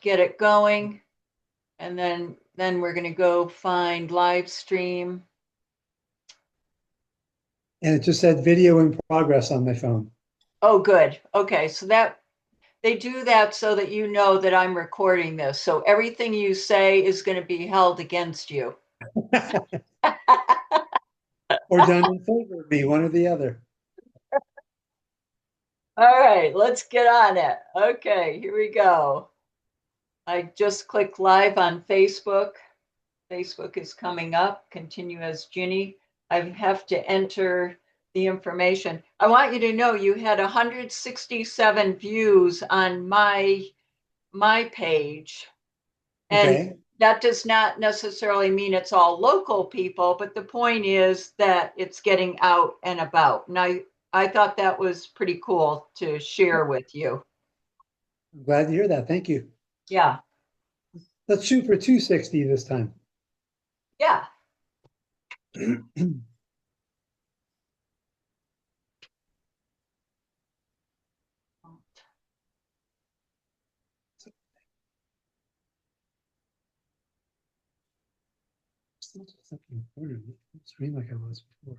get it going. And then we're going to go find live stream. And it just said video in progress on my phone. Oh, good. Okay. So that they do that so that you know that I'm recording this. So everything you say is going to be held against you. Or done in favor of me, one or the other. All right, let's get on it. Okay, here we go. I just clicked live on Facebook. Facebook is coming up. Continue as Ginny. I have to enter the information. I want you to know you had 167 views on my page. And Okay. that does not necessarily mean it's all local people, but the point is that it's getting out and about. And I thought that was pretty cool to share with you. I'm glad to hear that. Thank you. Yeah, Let's shoot for 260 this time. yeah. Still just up in the corner of the screen like I was before.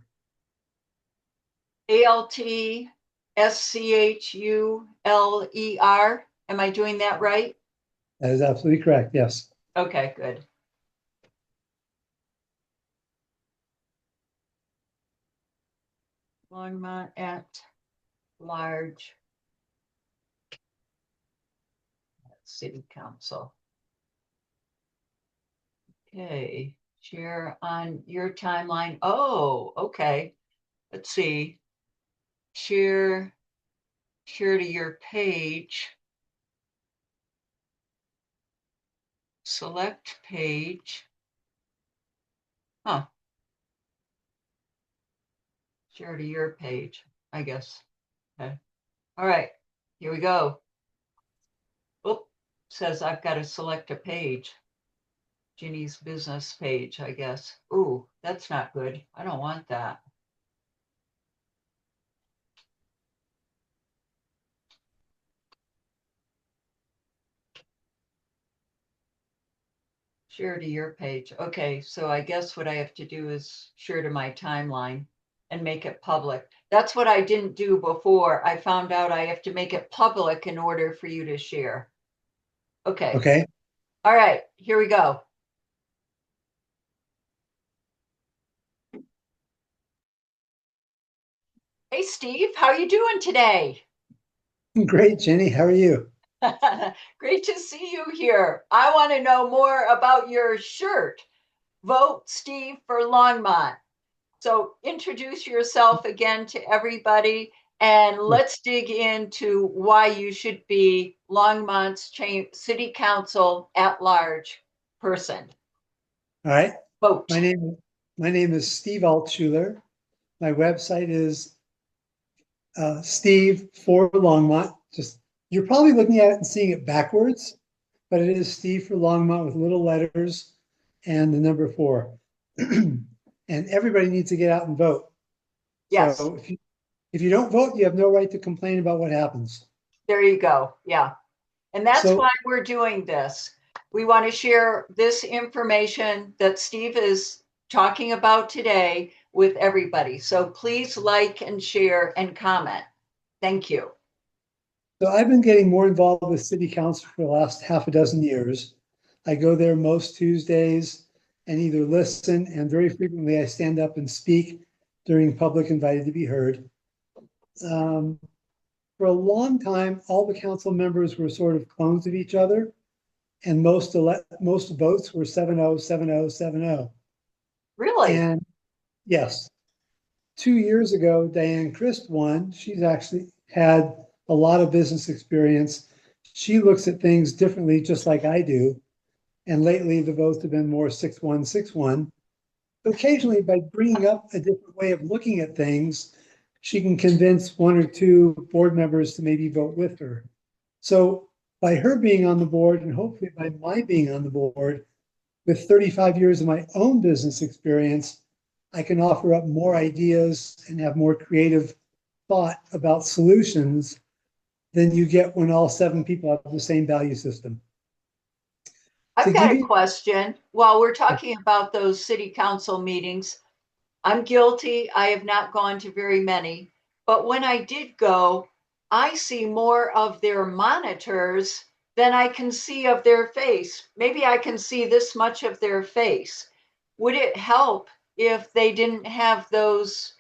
Altschuler. Am I doing that right? That is absolutely correct. Yes. Okay, good. Longmont at large city council. Okay, share on your timeline. Oh, okay. Let's see. Share to your page. Select page. Huh. Share to your page, I guess. Okay. All right, here we go. Oop, says I've got to select a page. Ginny's business page, I guess. Ooh, that's not good. I don't want that. Share to your page. Okay, so I guess what I have to do is share to my timeline and make it public. That's what I didn't do before. I found out I have to make it public in order for you to share. Okay. Okay. All right, here we go. Hey, Steve, how are you doing today? Great, Jenny. How are you? Great to see you here. I want to know more about your shirt. Vote Steve for Longmont. So introduce yourself again to everybody and let's dig into why you should be Longmont's city council at large person. All right. Vote. My name my name is Steve Ultschuler. My website is Steve for Longmont. Just you're probably looking at it and seeing it backwards, but it is Steve for Longmont with little letters and the number 4. And everybody needs to get out and vote. Yes, So if you don't vote, you have no right to complain about what happens. there you go. Yeah. And that's why So we're doing this. We want to share this information that Steve is talking about today with everybody. So please like and share and comment. Thank you. So I've been getting more involved with city council for the last half a dozen years. I go there most Tuesdays and either listen, and very frequently I stand up and speak during public invited to be heard. Um, for a long time, all the council members were sort of clones of each other, and most votes were 7-0, 7-0, 7-0. Really? And yes, 2 years ago, Diane Christ won. She's actually had a lot of business experience. She looks at things differently, just like I do. And lately, the votes have been more 6-1, 6-1. But occasionally, by bringing up a different way of looking at things, she can convince one or two board members to maybe vote with her. So by her being on the board, and hopefully by my being on the board, with 35 years of my own business experience, I can offer up more ideas and have more creative thought about solutions than you get when all 7 people have the same value system. I've To got give a you, question. While we're talking about those city council meetings, I'm guilty. I have not gone to very many, but when I did go, I see more of their monitors than I can see of their face. Maybe I can see this much of their face. Would it help if they didn't have those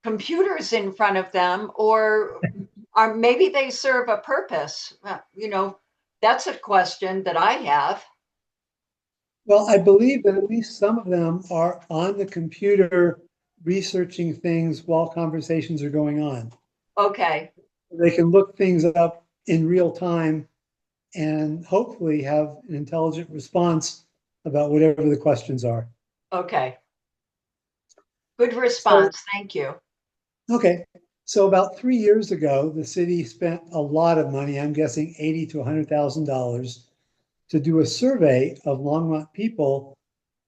computers in front of them, or maybe they serve a purpose? That's a question that I have. well, I believe that at least some of them are on the computer researching things while conversations are going on. Okay, They can look things up in real time and hopefully have an intelligent response about whatever the questions are. okay. Good So, response. Thank you. okay. So about 3 years ago, the city spent a lot of money, I'm guessing 80 to $100,000, to do a survey of Longmont people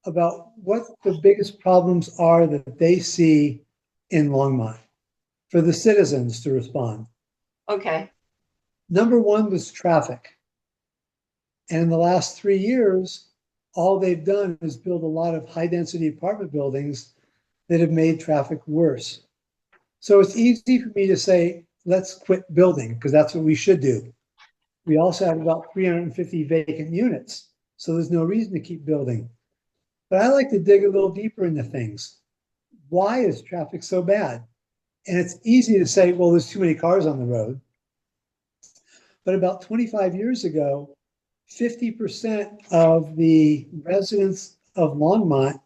about what the biggest problems are that they see in Longmont for the citizens to respond. Okay, Number one was traffic. And in the last 3 years, all they've done is build a lot of high density apartment buildings that have made traffic worse. So it's easy for me to say, let's quit building, because that's what we should do. We also have about 350 vacant units, so there's no reason to keep building. But I like to dig a little deeper into things. Why is traffic so bad? And it's easy to say, well, there's too many cars on the road. But about 25 years ago, 50% of the residents of Longmont,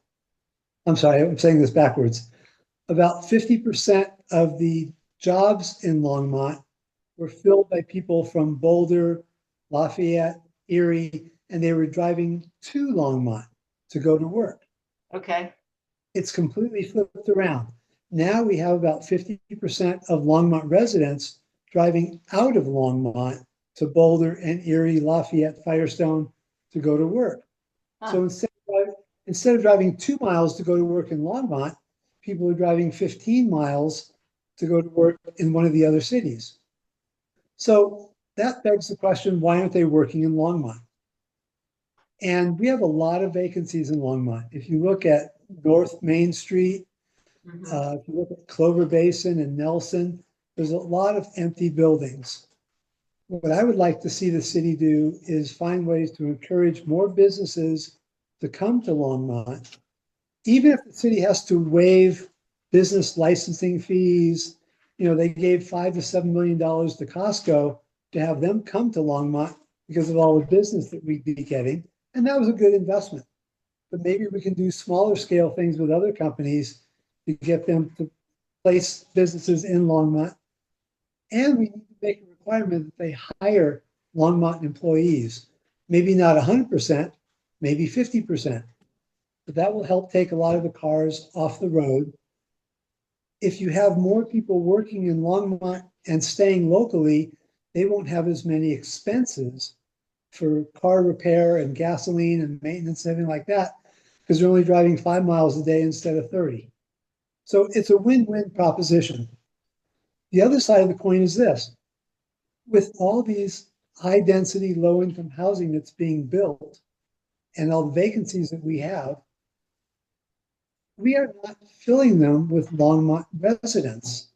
I'm sorry, I'm saying this backwards, about 50% of the jobs in Longmont were filled by people from Boulder, Lafayette, Erie, and they were driving to Longmont to go to work. okay, It's completely flipped around. Now we have about 50% of Longmont residents driving out of Longmont to Boulder and Erie, Lafayette, Firestone to go to work. huh, So instead of driving 2 miles to go to work in Longmont, people are driving 15 miles to go to work in one of the other cities. So that begs the question, why aren't they working in Longmont? And we have a lot of vacancies in Longmont. If you look at North Main Street, mhm. if you look at Clover Basin and Nelson, there's a lot of empty buildings. What I would like to see the city do is find ways to encourage more businesses to come to Longmont, even if the city has to waive business licensing fees. They gave $5 to $7 million to Costco to have them come to Longmont because of all the business that we'd be getting. And that was a good investment. But maybe we can do smaller scale things with other companies to get them to place businesses in Longmont. And we need to make a requirement that they hire Longmont employees. Maybe not 100%, maybe 50%. But that will help take a lot of the cars off the road. If you have more people working in Longmont and staying locally, they won't have as many expenses for car repair and gasoline and maintenance and everything like that, because they're only driving 5 miles a day instead of 30. So it's a win-win proposition. The other side of the coin is this: with all these high density, low income housing that's being built and all the vacancies that we are not filling them with Longmont residents.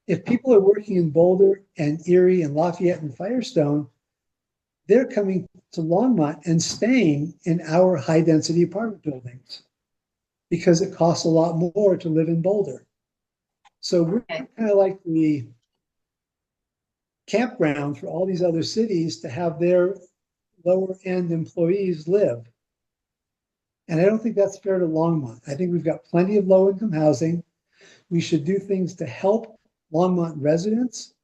If people are working in Boulder and Erie and Lafayette and Firestone, they're coming to Longmont and staying in our high density apartment buildings because it costs a lot more to live in Boulder. So we're Okay, kind of like the campground for all these other cities to have their lower end employees live. And I don't think that's fair to Longmont. I think we've got plenty of low income housing. We should do things to help Longmont residents,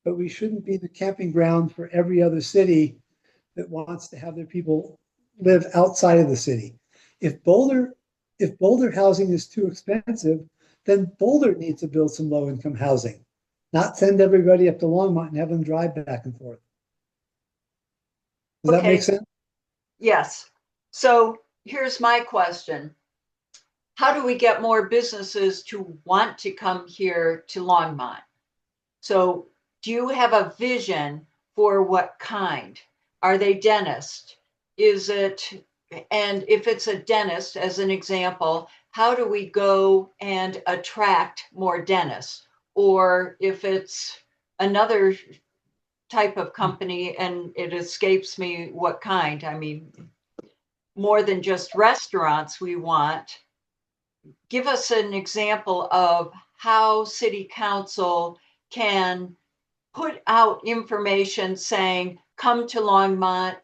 but we shouldn't be the camping ground for every other city that wants to have their people live outside of the city. If Boulder, if Boulder housing is too expensive, then Boulder needs to build some low income housing, not send everybody up to Longmont and have them drive back and forth. Does that make okay, sense? yes. So here's my question. How do we get more businesses to want to come here to Longmont? So do you have a vision for what kind? Are they dentists? is it, and if it's a dentist, as an example, how do we go and attract more dentists? Or if it's another type of company and it escapes me what kind, I mean, more than just restaurants we want, give us an example of how city council can put out information saying, come to Longmont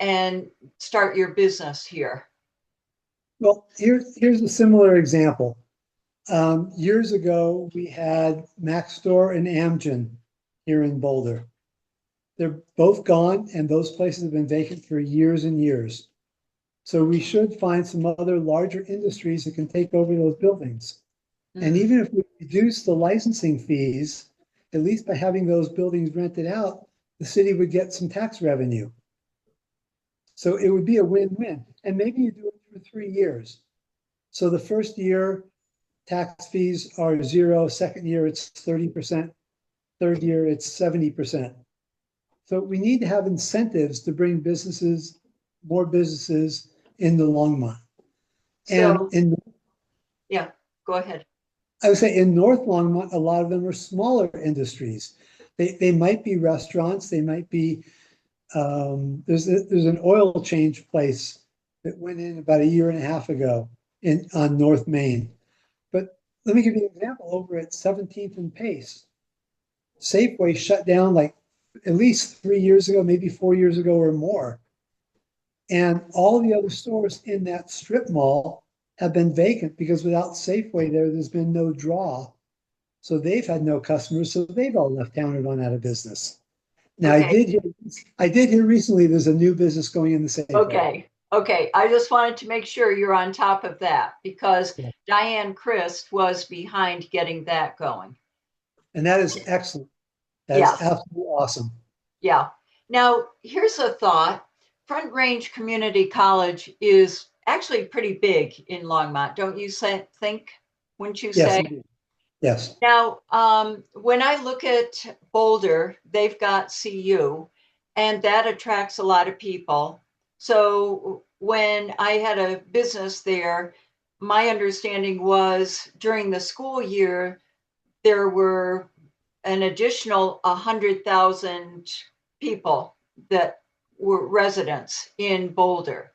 and start your business here. Well, here's a similar example. Years ago, we had Maxstore and Amgen here in Boulder. They're both gone, and those places have been vacant for years and years. So we should find some other larger industries that can take over those buildings. And even if we reduce the licensing fees, at least by having those buildings rented out, the city would get some tax revenue. So it would be a win-win. And maybe you do it for 3 years. So the first year, tax fees are zero. Second year, it's 30%. Third year, it's 70%. So we need to have incentives to bring businesses, more businesses into Longmont. So, And yeah, go ahead. I would say in North Longmont, a lot of them are smaller industries. They might be restaurants. They might be, there's an oil change place that went in about a year and a half ago on North Main. But let me give you an example. Over at 17th and Pace, Safeway shut down like at least 3 years ago, maybe 4 years ago or more. And all the other stores in that strip mall have been vacant because without Safeway there's been no draw. So they've had no customers, so they've all left town and gone out of business. Now Okay. I did hear recently there's a new business going in the Safeway. Okay. Okay. I just wanted to make sure you're on top of that because Yeah. Diane Christ was behind getting that going. And that is excellent. That is Yes. absolutely awesome. Yeah. Now, here's a thought. Front Range Community College is actually pretty big in Longmont, don't you think? Wouldn't you Yes, say? indeed. Yes. Now, when I look at Boulder, they've got CU, and that attracts a lot of people. So when I had a business there, my understanding was during the school year, there were an additional 100,000 people that were residents in Boulder.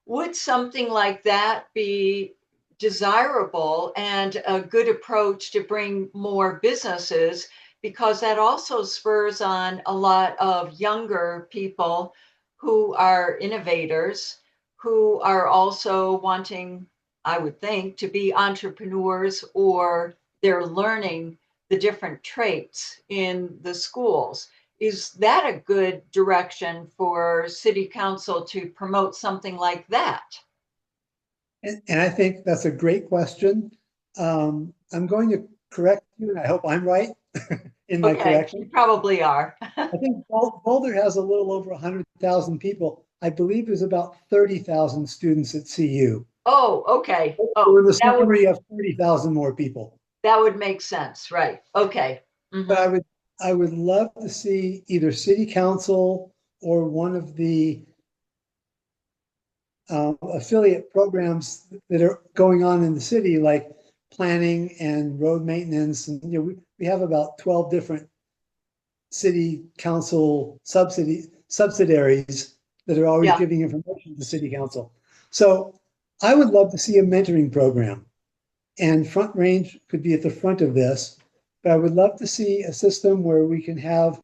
Would something like that be desirable and a good approach to bring more businesses? Because that also spurs on a lot of younger people who are innovators, who are also wanting, I would think, to be entrepreneurs, or they're learning the different traits in the schools. Is that a good direction for city council to promote something like that? And I think that's a great question. I'm going to correct you, and I hope I'm right in my Okay, you correction. probably are. I think Boulder has a little over 100,000 people. I believe there's about 30,000 students at CU. Oh, okay. Oh, So in the that would summer, you have 30,000 more people. make sense, right? Okay. But Hmm. I would love to see either city council or one of the affiliate programs that are going on in the city, like planning and road maintenance. And we have about 12 different city council subsidiaries that are always Yeah. giving information to city council. So I would love to see a mentoring program, and Front Range could be at the front of this, but I would love to see a system where we can have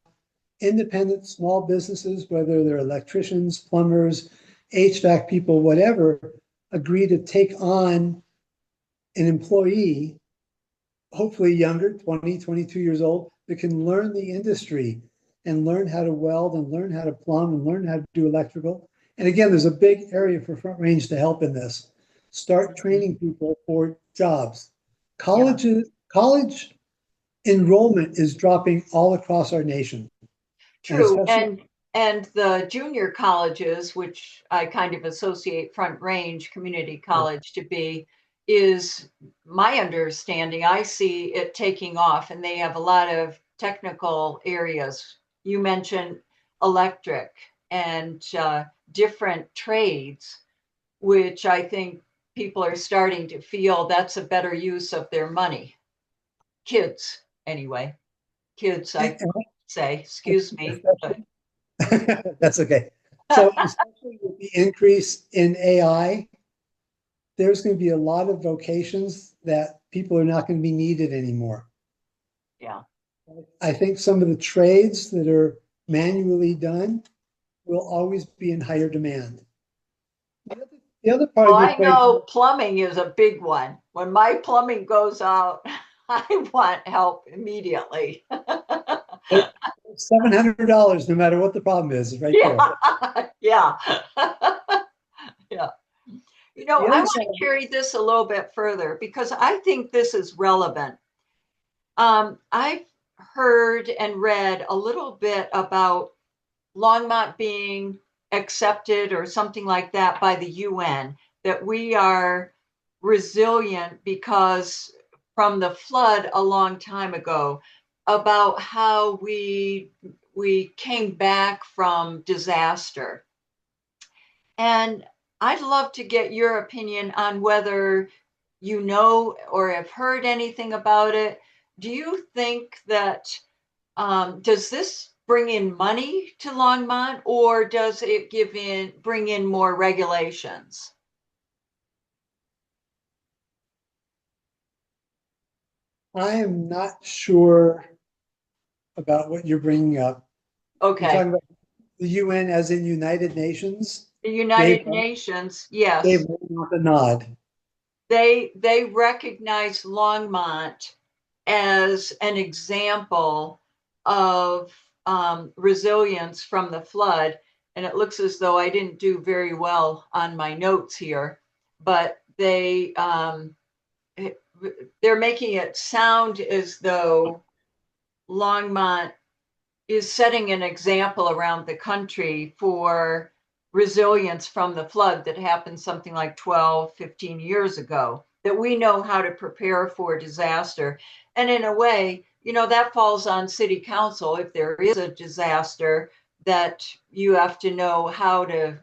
independent small businesses, whether they're electricians, plumbers, HVAC people, whatever, agree to take on an employee, hopefully younger, 20, 22 years old, that can learn the industry and learn how to weld and learn how to plumb and learn how to do electrical. And again, there's a big area for Front Range to help in this. Start training people for jobs. Yeah. College enrollment is dropping all across our nation, and True. especially And the junior colleges, which I kind of associate Front Range Community College to be, is my understanding. I see it taking off, and they have a lot of technical areas. You mentioned electric. and different trades, which I think people are starting to feel that's a better use of their money. Kids, anyway. Kids, I say, excuse me. But That's okay. So especially with the increase in AI, there's going to be a lot of vocations that people are not going to be needed anymore. yeah. I think some of the trades that are manually done will always be in higher demand. The other part Well, of your I know question, plumbing is a big one. When my plumbing goes out, I want help immediately. $700, no matter what the problem is right there. Yeah. Yeah. Yeah. You know, The I other want side, to carry this a little bit further because I think this is relevant. I've heard and read a little bit about Longmont being accepted or something like that by the UN, that we are resilient because from the flood a long time ago, about how we came back from disaster. And I'd love to get your opinion on whether you know or have heard anything about it. Do you think that does this bring in money to Longmont, or does it bring in more regulations? I am not sure about what you're bringing up. You're Okay. talking about the UN as in United Nations The gave United Nations, yes, Longmont a nod. they recognize Longmont as an example of resilience from the flood. And it looks as though I didn't do very well on my notes here, but they're making it sound as though Longmont is setting an example around the country for resilience from the flood that happened something like 12, 15 years ago, that we know how to prepare for disaster. And in a way, you know, that falls on city council. If there is a disaster, that you have to know how to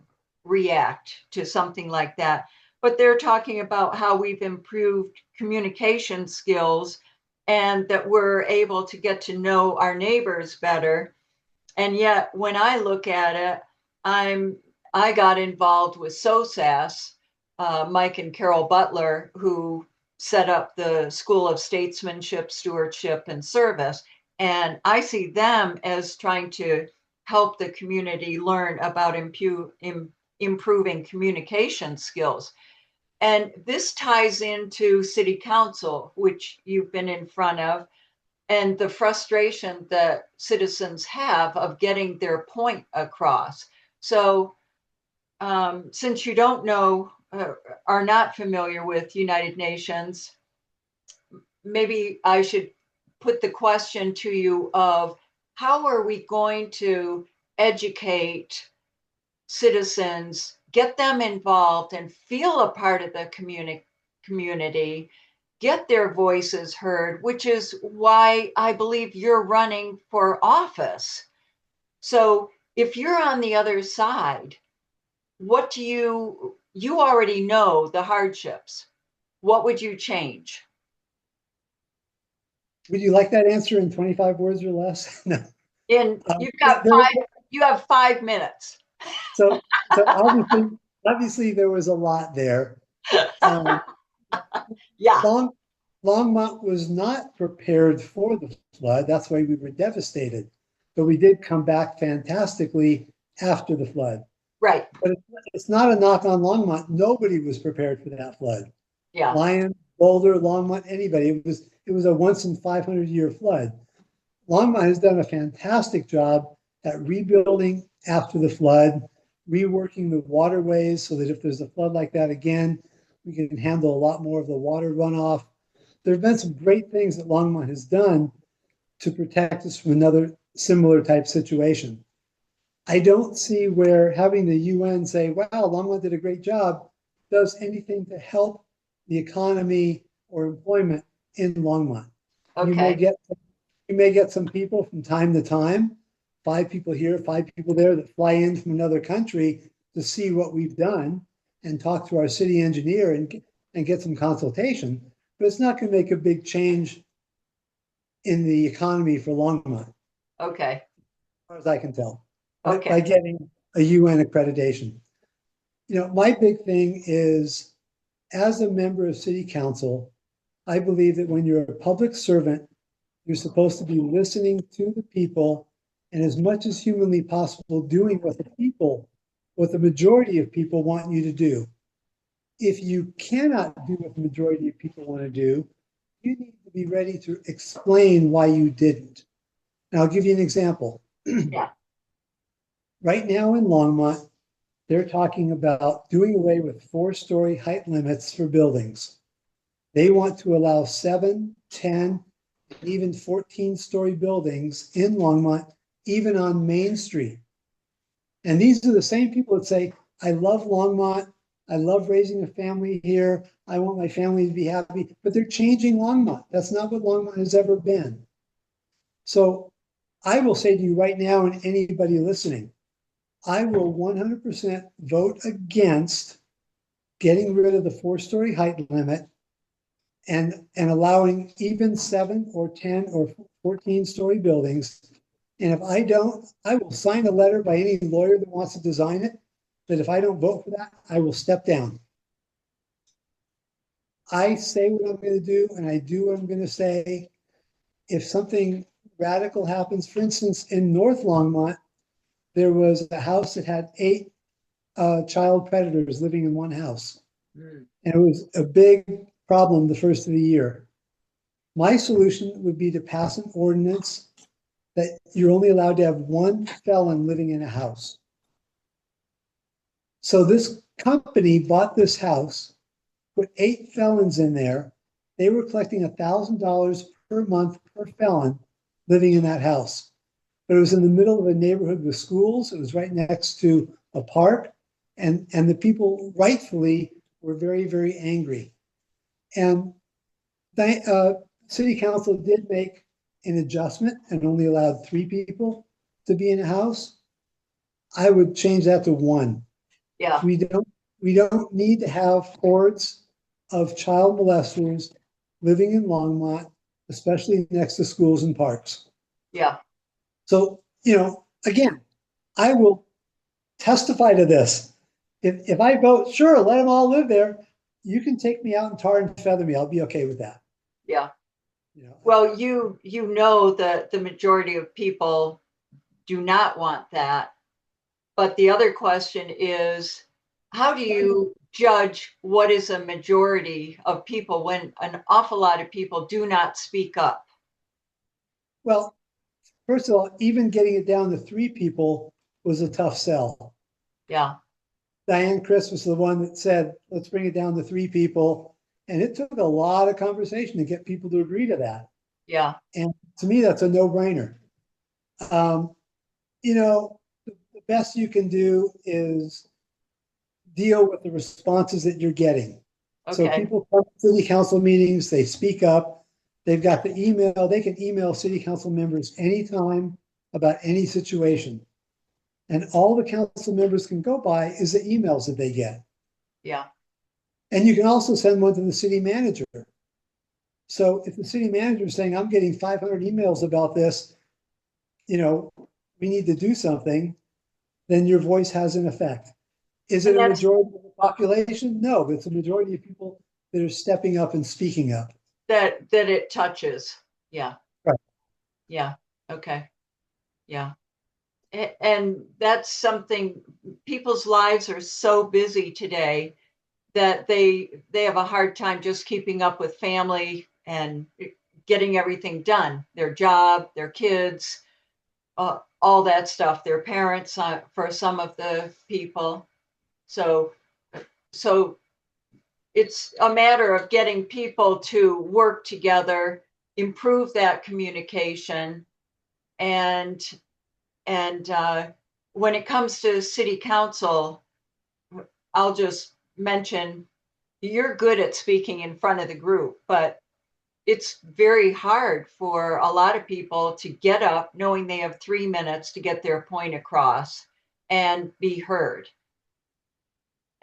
react to something like that. But they're talking about how we've improved communication skills and that we're able to get to know our neighbors better. And yet, when I look at it, I'm I got involved with SOSAS, Mike and Carol Butler, who set up the School of Statesmanship, Stewardship, and Service. And I see them as trying to help the community learn about improving communication skills. And this ties into city council, which you've been in front of, and the frustration that citizens have of getting their point across. So, since you don't know, are not familiar with United Nations, maybe I should put the question to you of how are we going to educate citizens, get them involved and feel a part of the community, get their voices heard, which is why I believe you're running for office. So if you're on the other side, what do you already know the hardships? What would you change? Would you like that answer in 25 words or less? No. In Um, you've got there, you have 5 minutes. so, so obviously there was a lot there. Um, Yeah, Long, Longmont was not prepared for the flood. That's why we were devastated. But we did come back fantastically after the flood. right. But it's not a knock on Longmont. Nobody was prepared for that flood. Yeah. Lyon, Boulder, Longmont, anybody. It was a once in 500-year flood. Longmont has done a fantastic job at rebuilding after the flood, reworking the waterways so that if there's a flood like that again, we can handle a lot more of the water runoff. There have been some great things that Longmont has done to protect us from another similar type situation. I don't see where having the UN say, wow, Longmont did a great job, does anything to help the economy or employment in Longmont. You may Okay. get you may get some people from time to time 5 people here, 5 people there that fly in from another country to see what we've done and talk to our city engineer and get some consultation. But it's not going to make a big change in the economy for Longmont, Okay. as far as I can tell, by Okay. getting a UN accreditation. My big thing is, as a member of city council, I believe that when you're a public servant, you're supposed to be listening to the people and, as much as humanly possible, doing what the majority of people want you to do. If you cannot do what the majority of people want to do, you need to be ready to explain why you didn't. And I'll give you an example. Yeah. Right now in Longmont, they're talking about doing away with 4-story height limits for buildings. They want to allow 7, 10, and even 14-story buildings in Longmont, even on Main Street. And these are the same people that say, I love Longmont. I love raising a family here. I want my family to be happy. But they're changing Longmont. That's not what Longmont has ever been. So I will say to you right now, and anybody listening, I will 100% vote against getting rid of the 4-story height limit and allowing even 7 or 10 or 14-story buildings. And if I don't, I will sign a letter by any lawyer that wants to design it, that if I don't vote for that, I will step down. I say what I'm going to do, and I do what I'm going to say. If something radical happens, for instance, in North Longmont, there was a house that had 8 child predators living in one house. And it was a big problem the first of the year. My solution would be to pass an ordinance that you're only allowed to have 1 felon living in a house. So this company bought this house, put 8 felons in there. They were collecting $1,000 per month per felon living in that house. But it was in the middle of a neighborhood with schools. It was right next to a park. And the people rightfully were very, very angry. And city council did make an adjustment and only allowed 3 people to be in a house. I would change that to 1. Yeah. We don't need to have hordes of child molesters living in Longmont, especially next to schools and parks. Yeah. So, again, I will testify to this. If I vote, sure, let them all live there. You can take me out and tar and feather me. I'll be okay with that. Yeah. Well, that the majority of people do not want that. But the other question is, how do you judge what is a majority of people when an awful lot of people do not speak up? Well, first of all, even getting it down to 3 people was a tough sell. Yeah. Diane Chris was the one that said, let's bring it down to 3 people. And it took a lot of conversation to get people to agree to that. Yeah. And to me, that's a no-brainer. The best you can do is deal with the responses that you're getting. So Okay. people come to city council meetings, they speak up, they've got the email, they can email city council members anytime about any situation. And all the council members can go by is the emails that they get. Yeah. And you can also send one to the city manager. So if the city manager is saying, I'm getting 500 emails about this, we need to do something, then your voice has an effect. Is it a majority of the population? No, but it's a majority of people that are stepping up and speaking up. That it touches. Yeah. Right. Yeah. Okay. Yeah. And that's something, people's lives are so busy today that they have a hard time just keeping up with family and getting everything done, their job, their kids, all that stuff, their parents, for some of the people. So it's a matter of getting people to work together, improve that communication, and when it comes to city council, I'll just mention, you're good at speaking in front of the group, but it's very hard for a lot of people to get up knowing they have 3 minutes to get their point across and be heard.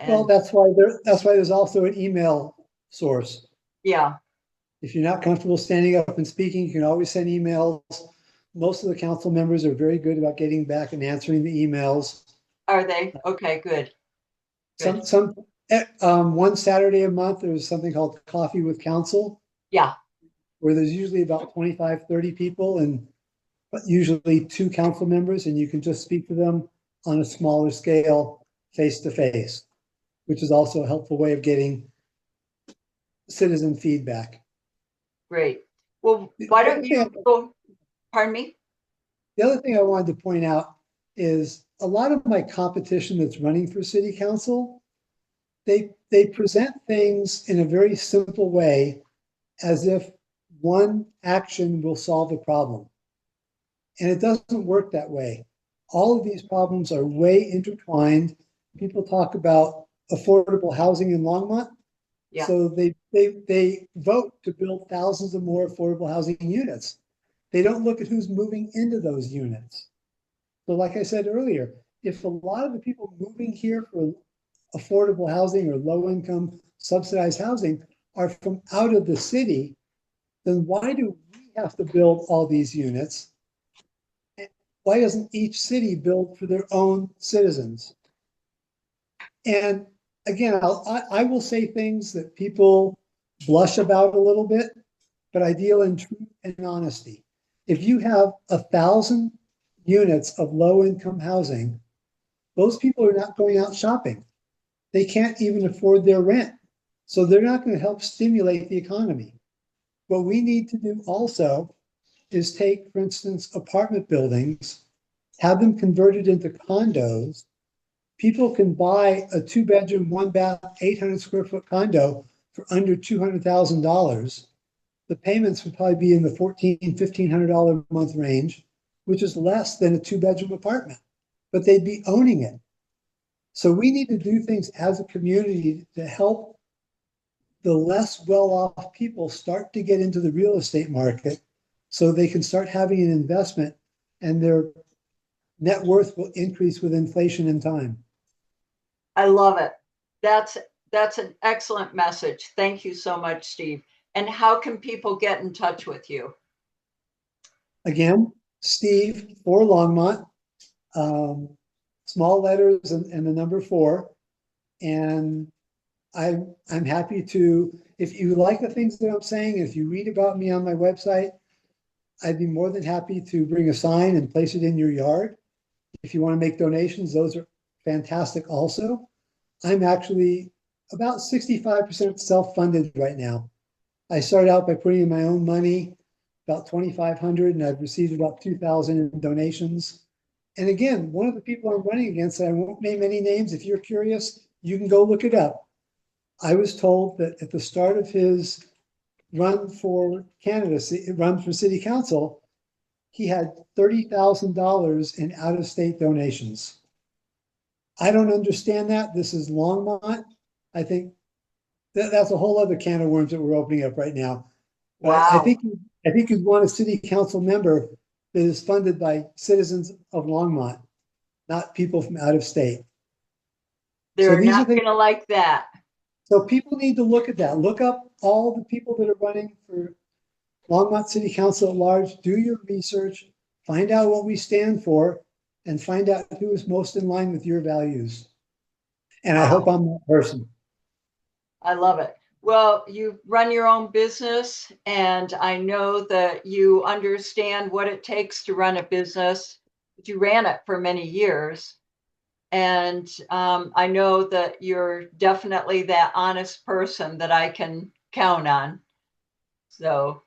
Well, And that's why there's also an email source. yeah, If you're not comfortable standing up and speaking, you can always send emails. Most of the council members are very good about getting back and answering the emails. are they? Okay, good. Good. One Saturday a month, there's something called Coffee with Council, Yeah, where there's usually about 25, 30 people and usually two council members, and you can just speak to them on a smaller scale, face to face, which is also a helpful way of getting citizen feedback. great. Well, why don't you go, pardon me? The other thing I wanted to point out is a lot of my competition that's running for city council, they present things in a very simple way as if one action will solve a problem. And it doesn't work that way. All of these problems are way intertwined. People talk about affordable housing in Longmont. Yeah. So they vote to build thousands of more affordable housing units. They don't look at who's moving into those units. So like I said earlier, if a lot of the people moving here for affordable housing or low income subsidized housing are from out of the city, then why do we have to build all these units? Why doesn't each city build for their own citizens? And again, I will say things that people blush about a little bit, but I deal in truth and honesty. If you have 1,000 units of low income housing, those people are not going out shopping. They can't even afford their rent. So they're not going to help stimulate the economy. What we need to do also is take, for instance, apartment buildings, have them converted into condos. People can buy a 2-bedroom, 1-bath, 800 square foot condo for under $200,000. The payments would probably be in the $1,400, $1,500 a month range, which is less than a 2-bedroom apartment, but they'd be owning it. So we need to do things as a community to help the less well-off people start to get into the real estate market so they can start having an investment and their net worth will increase with inflation in time. I love it. That's an excellent message. Thank you so much, Steve. And how can people get in touch with you? Again, Steve for Longmont, small letters and the number 4. And I'm happy to, if you like the things that I'm saying, if you read about me on my website, I'd be more than happy to bring a sign and place it in your yard. If you want to make donations, those are fantastic also. I'm actually about 65% self-funded right now. I started out by putting in my own money, about 2,500, and I've received about 2,000 in donations. And again, one of the people I'm running against, I won't name any names. If you're curious, you can go look it up. I was told that at the start of his run for candidacy, run for city council, he had $30,000 in out-of-state donations. I don't understand that. This is Longmont. I think that's a whole other can of worms that we're opening up right now. Wow. I think you'd want a city council member that is funded by citizens of Longmont, not people from out of state. They're not going to like that. So people need to look at that. Look up all the people that are running for Longmont City Council at large. Do your research, find out what we stand for, and find out who is most in line with your values. And I hope I'm that person. I love it. Well, you run your own business, and I know that you understand what it takes to run a business. You ran it for many years. And I know that you're definitely that honest person that I can count on. So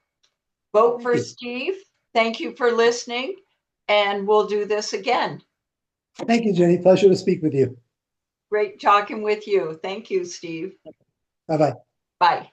vote for Steve. Thank you for listening. And we'll do this again. Thank you, Jenny. Pleasure to speak with you. Great talking with you. Thank you, Steve. Bye-bye. Bye.